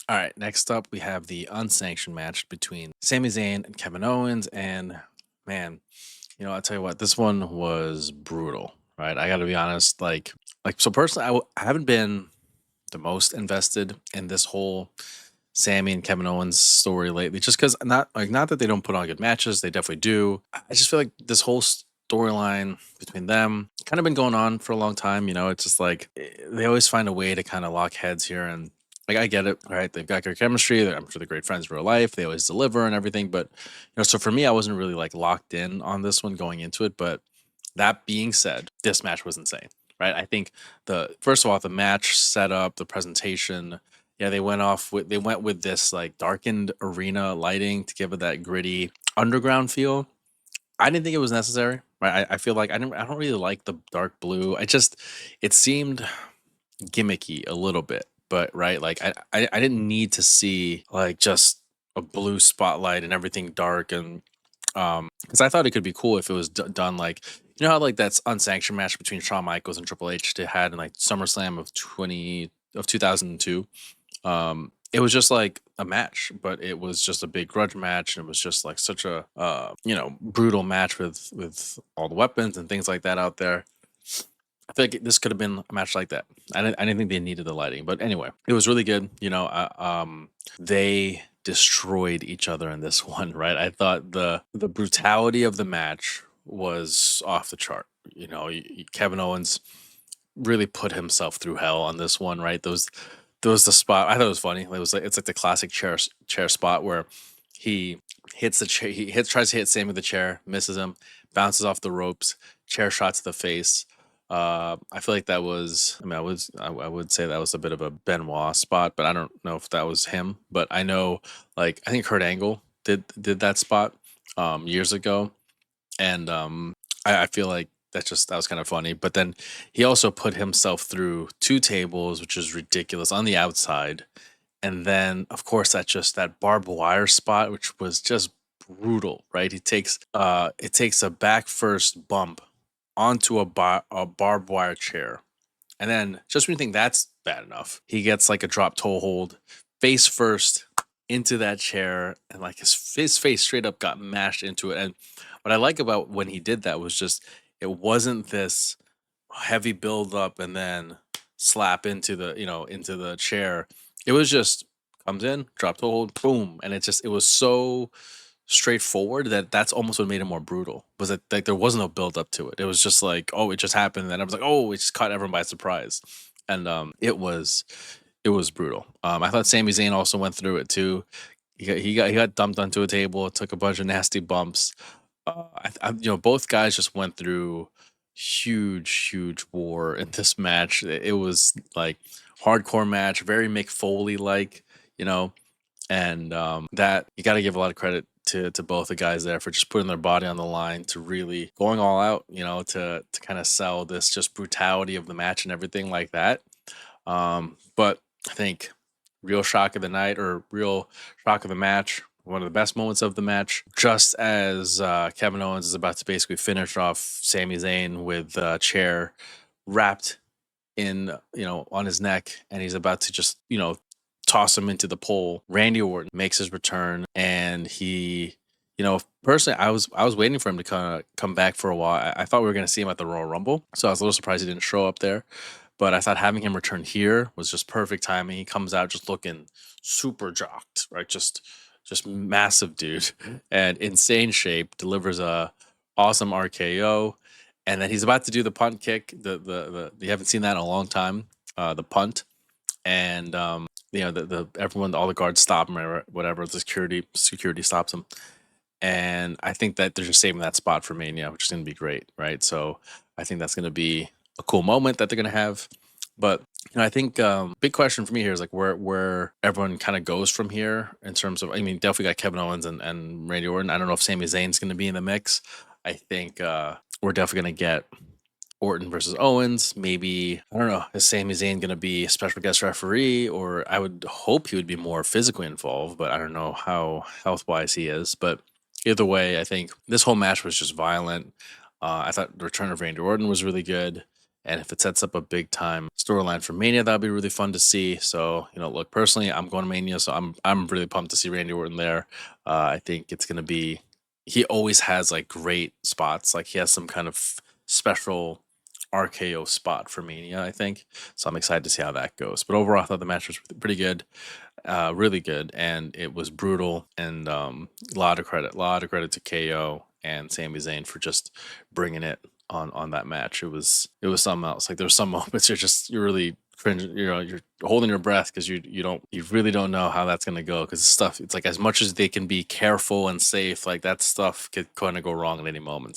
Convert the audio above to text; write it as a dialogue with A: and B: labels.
A: All right, next up we have the unsanctioned match between Sami Zayn and Kevin Owens. And man, I'll tell you what, this one was brutal, right? I got to be honest. So personally, I haven't been the most invested in this whole Sammy and Kevin Owens story lately, just because not that they don't put on good matches, they definitely do. I just feel like this whole storyline between them kind of been going on for a long time. It's just like they always find a way to kind of lock heads here, and like I get it, right? They've got good chemistry. I'm sure they're great friends in real life. They always deliver and everything, but so for me, I wasn't really like locked in on this one going into it. But that being said, this match was insane, right? I think the first of all, the match setup, the presentation, yeah, they went with this like darkened arena lighting to give it that gritty underground feel. I didn't think it was necessary, right? I feel like I don't really like the dark blue. It seemed gimmicky a little bit, but right, like I didn't need to see like just a blue spotlight and everything dark. And because I thought it could be cool if it was done like, how like that's unsanctioned match between Shawn Michaels and Triple H they had in like SummerSlam of 2002. It was just like a match, but it was just a big grudge match, and it was just like such a brutal match with all the weapons and things like that out there. I feel like this could have been a match like that. I didn't think they needed the lighting, but anyway, it was really good. They destroyed each other in this one, right? I thought the brutality of the match was off the chart. Kevin Owens really put himself through hell on this one, right? Those the spot. I thought it was funny. It's like the classic chair spot where he hits the chair. Tries to hit Sam with the chair, misses him, bounces off the ropes, chair shot to the face. I feel like that was. I mean, I would say that was a bit of a Benoit spot, but I don't know if that was him. But I know, like, I think Kurt Angle did that spot years ago, and I feel like that was kind of funny. But then he also put himself through two tables, which is ridiculous on the outside, and then of course that barbed wire spot, which was just brutal, right? He takes it takes a back first bump onto a barbed wire chair, and then just when you think that's bad enough, he gets like a drop toe hold, face first into that chair, and like his face straight up got mashed into it. And what I like about when he did that was just it wasn't this heavy build up and then slap into into the chair. It was just comes in, drop toe hold, boom, and it was so straightforward that's almost what made it more brutal. Was that like there was no build up to it? It was just like, oh, it just happened, and then I was like, oh, it just caught everyone by surprise, and it was brutal. I thought Sami Zayn also went through it too. He got dumped onto a table, took a bunch of nasty bumps. Both guys just went through huge war in this match. It was like hardcore match, very Mick Foley like, you know, and that you got to give a lot of credit to both the guys there for just putting their body on the line to really going all out, to kind of sell this just brutality of the match and everything like that. But I think real shock of the night or real shock of the match, one of the best moments of the match, just as Kevin Owens is about to basically finish off Sami Zayn with a chair wrapped in, on his neck, and he's about to just, toss him into the pole. Randy Orton makes his return, and he, personally, I was waiting for him to kind of come back for a while. I thought we were going to see him at the Royal Rumble, so I was a little surprised he didn't show up there. But I thought having him return here was just perfect timing. He comes out just looking super jocked, right? Just massive dude and insane shape. Delivers a awesome RKO, and then he's about to do the punt kick. The you haven't seen that in a long time. The punt, and the everyone, all the guards stop him or whatever. The security stops him, and I think that they're just saving that spot for Mania, which is going to be great, right? So I think that's going to be a cool moment that they're going to have. But I think big question for me here is like where everyone kind of goes from here in terms of. I mean, definitely got Kevin Owens and Randy Orton. I don't know if Sami Zayn's going to be in the mix. I think we're definitely going to get Orton versus Owens. Maybe, I don't know, is Sami Zayn going to be a special guest referee? Or I would hope he would be more physically involved, but I don't know how health wise he is. But either way, I think this whole match was just violent. I thought the return of Randy Orton was really good. And if it sets up a big time storyline for Mania, that'd be really fun to see. So, look, personally, I'm going to Mania, so I'm really pumped to see Randy Orton there. I think it's gonna be. He always has like great spots. Like he has some kind of special RKO spot for Mania, I think. So I'm excited to see how that goes. But overall, I thought the match was pretty good, really good, and it was brutal. And a lot of credit to KO and Sami Zayn for just bringing it on that match. It was something else. Like there's some moments you're really cringe. You're holding your breath because you really don't know how that's gonna go because stuff. It's like as much as they can be careful and safe, like that stuff could kind of go wrong at any moment.